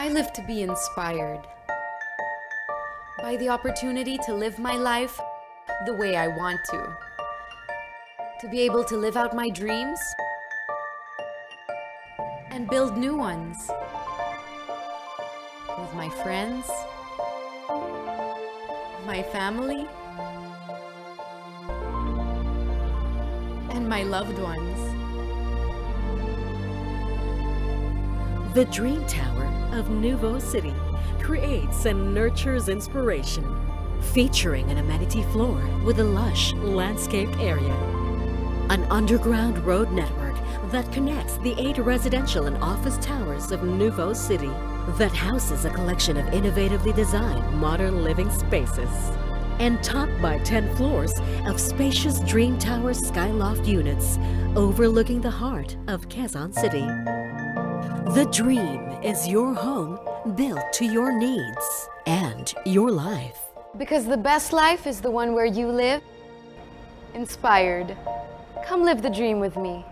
I live to be inspired by the opportunity to live my life the way I want to be able to live out my dreams and build new ones with my friends, my family, and my loved ones. The Dream Tower of Nouveau City creates and nurtures inspiration, featuring an amenity floor with a lush landscaped area, an underground road network that connects the 8 residential and office towers of Nouveau City, that houses a collection of innovatively designed modern living spaces, and topped by 10 floors of spacious Dream Tower Skyloft units overlooking the heart of Quezon City. The Dream is your home built to your needs and your life. Because the best life is the one where you live inspired. Come live the dream with me.